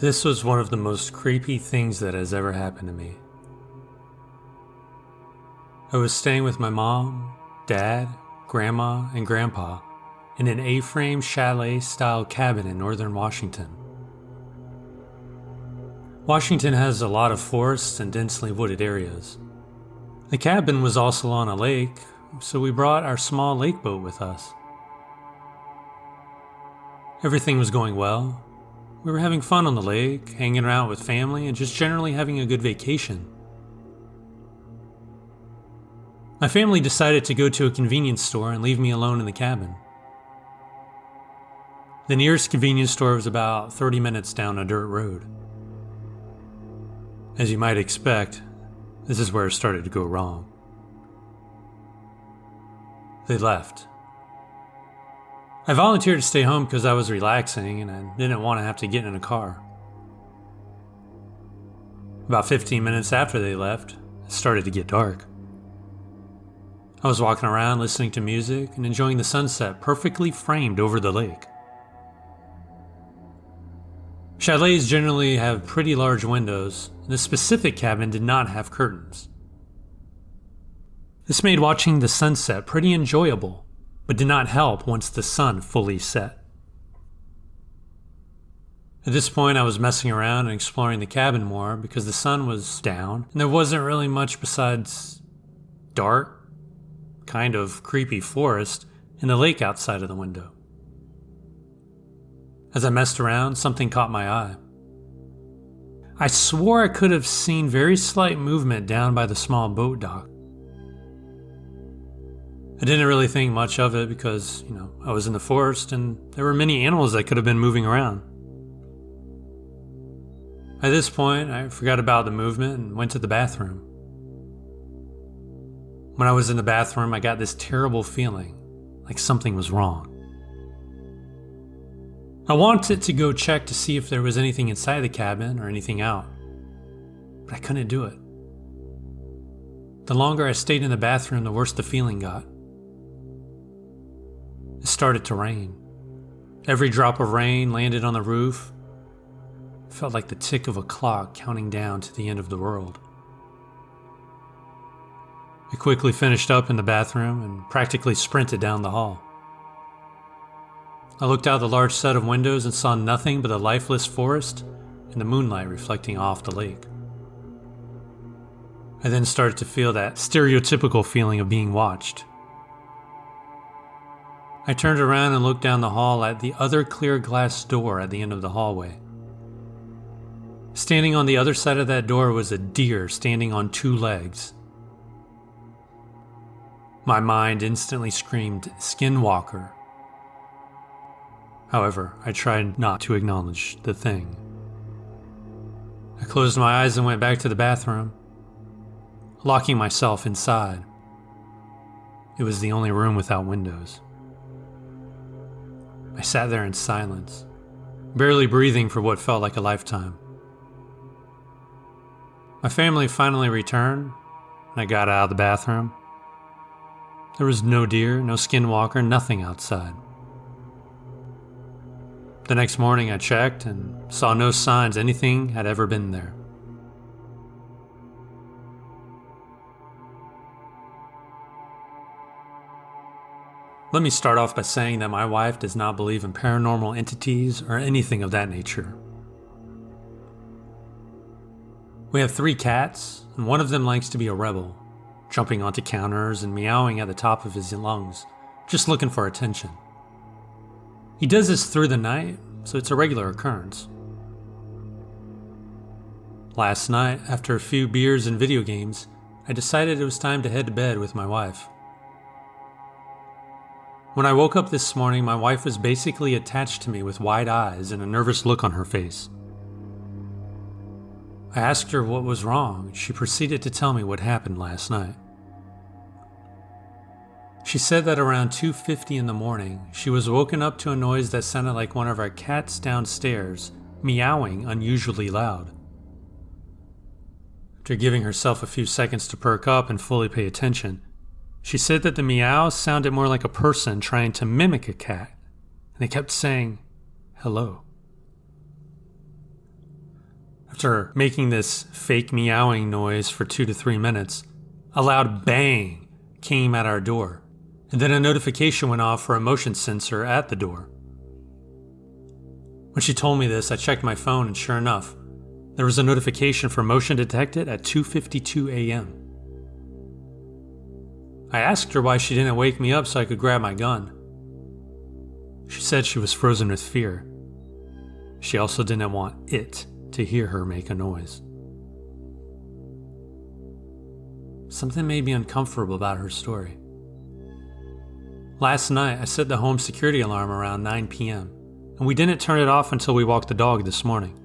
This was one of the most creepy things that has ever happened to me. I was staying with my mom, dad, grandma, and grandpa in an A-frame chalet-style cabin in northern Washington. Washington has a lot of forests and densely wooded areas. The cabin was also on a lake, so we brought our small lake boat with us. Everything was going well. We were having fun on the lake, hanging around with family, and just generally having a good vacation. My family decided to go to a convenience store and leave me alone in the cabin. The nearest convenience store was about 30 minutes down a dirt road. As you might expect, this is where it started to go wrong. They left. I volunteered to stay home because I was relaxing and I didn't want to have to get in a car. About 15 minutes after they left, it started to get dark. I was walking around listening to music and enjoying the sunset perfectly framed over the lake. Chalets generally have pretty large windows, and this specific cabin did not have curtains. This made watching the sunset pretty enjoyable, but did not help once the sun fully set. At this point, I was messing around and exploring the cabin more because the sun was down, and there wasn't really much besides dark, kind of creepy forest and the lake outside of the window. As I messed around, something caught my eye. I swore I could have seen very slight movement down by the small boat dock. I didn't really think much of it because, I was in the forest and there were many animals that could have been moving around. At this point, I forgot about the movement and went to the bathroom. When I was in the bathroom, I got this terrible feeling, like something was wrong. I wanted to go check to see if there was anything inside the cabin or anything out, but I couldn't do it. The longer I stayed in the bathroom, the worse the feeling got. It started to rain. Every drop of rain landed on the roof. It felt like the tick of a clock counting down to the end of the world. I quickly finished up in the bathroom and practically sprinted down the hall. I looked out the large set of windows and saw nothing but a lifeless forest and the moonlight reflecting off the lake. I then started to feel that stereotypical feeling of being watched. I turned around and looked down the hall at the other clear glass door at the end of the hallway. Standing on the other side of that door was a deer standing on two legs. My mind instantly screamed, "Skinwalker." However, I tried not to acknowledge the thing. I closed my eyes and went back to the bathroom, locking myself inside. It was the only room without windows. I sat there in silence, barely breathing for what felt like a lifetime. My family finally returned, and I got out of the bathroom. There was no deer, no skinwalker, nothing outside. The next morning I checked and saw no signs anything had ever been there. Let me start off by saying that my wife does not believe in paranormal entities or anything of that nature. We have 3 cats, and one of them likes to be a rebel, jumping onto counters and meowing at the top of his lungs, just looking for attention. He does this through the night, so it's a regular occurrence. Last night, after a few beers and video games, I decided it was time to head to bed with my wife. When I woke up this morning, my wife was basically attached to me with wide eyes and a nervous look on her face. I asked her what was wrong, and she proceeded to tell me what happened last night. She said that around 2:50 in the morning, she was woken up to a noise that sounded like one of our cats downstairs, meowing unusually loud. After giving herself a few seconds to perk up and fully pay attention, she said that the meows sounded more like a person trying to mimic a cat, and they kept saying, "Hello." After making this fake meowing noise for 2 to 3 minutes, a loud bang came at our door, and then a notification went off for a motion sensor at the door. When she told me this, I checked my phone, and sure enough, there was a notification for motion detected at 2:52 a.m. I asked her why she didn't wake me up so I could grab my gun. She said she was frozen with fear. She also didn't want it to hear her make a noise. Something made me uncomfortable about her story. Last night, I set the home security alarm around 9 p.m., and we didn't turn it off until we walked the dog this morning.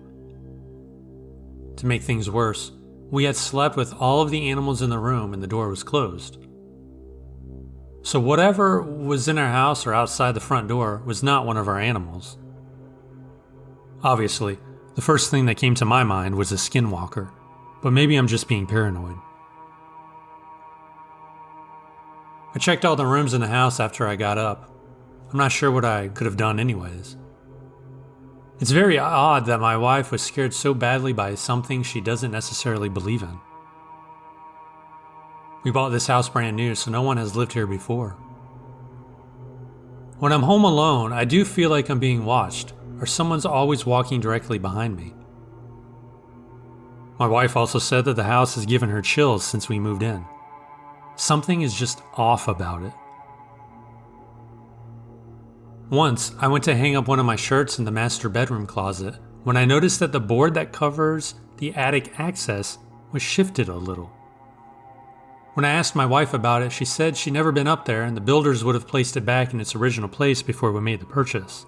To make things worse, we had slept with all of the animals in the room and the door was closed. So whatever was in our house or outside the front door was not one of our animals. Obviously, the first thing that came to my mind was a skinwalker, but maybe I'm just being paranoid. I checked all the rooms in the house after I got up. I'm not sure what I could have done anyways. It's very odd that my wife was scared so badly by something she doesn't necessarily believe in. We bought this house brand new, so no one has lived here before. When I'm home alone, I do feel like I'm being watched, or someone's always walking directly behind me. My wife also said that the house has given her chills since we moved in. Something is just off about it. Once, I went to hang up one of my shirts in the master bedroom closet when I noticed that the board that covers the attic access was shifted a little. When I asked my wife about it, she said she'd never been up there and the builders would have placed it back in its original place before we made the purchase.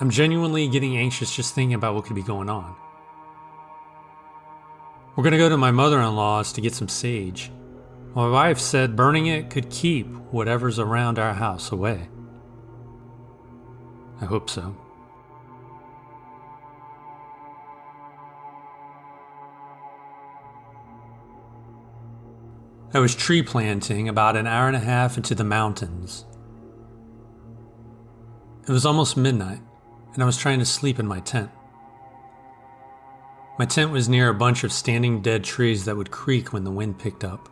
I'm genuinely getting anxious just thinking about what could be going on. We're going to go to my mother-in-law's to get some sage. My wife said burning it could keep whatever's around our house away. I hope so. I was tree planting about an hour and a half into the mountains. It was almost midnight, and I was trying to sleep in my tent. My tent was near a bunch of standing dead trees that would creak when the wind picked up.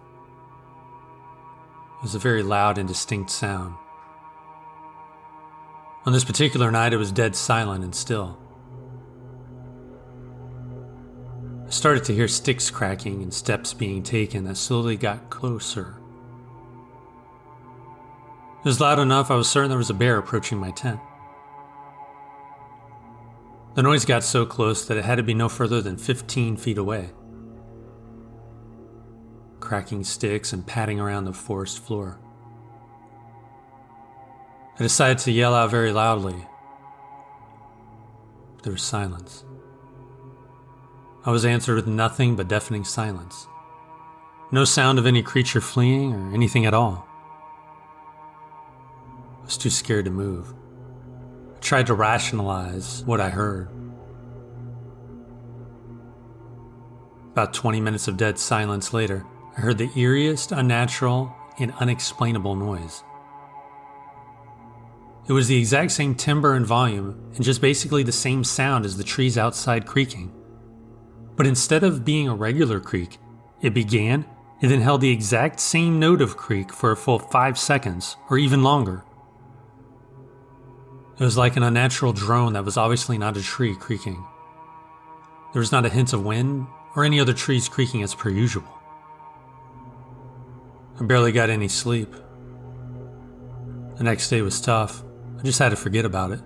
It was a very loud and distinct sound. On this particular night, it was dead silent and still. I started to hear sticks cracking and steps being taken that slowly got closer. It was loud enough I was certain there was a bear approaching my tent. The noise got so close that it had to be no further than 15 feet away. Cracking sticks and patting around the forest floor. I decided to yell out very loudly. There was silence. I was answered with nothing but deafening silence. No sound of any creature fleeing or anything at all. I was too scared to move. I tried to rationalize what I heard. About 20 minutes of dead silence later, I heard the eeriest, unnatural, and unexplainable noise. It was the exact same timbre and volume, and just basically the same sound as the trees outside creaking. But instead of being a regular creak, it began and then held the exact same note of creak for a full 5 seconds, or even longer. It was like an unnatural drone that was obviously not a tree creaking. There was not a hint of wind or any other trees creaking as per usual. I barely got any sleep. The next day was tough. I just had to forget about it.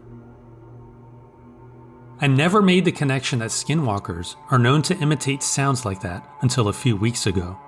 I never made the connection that skinwalkers are known to imitate sounds like that until a few weeks ago.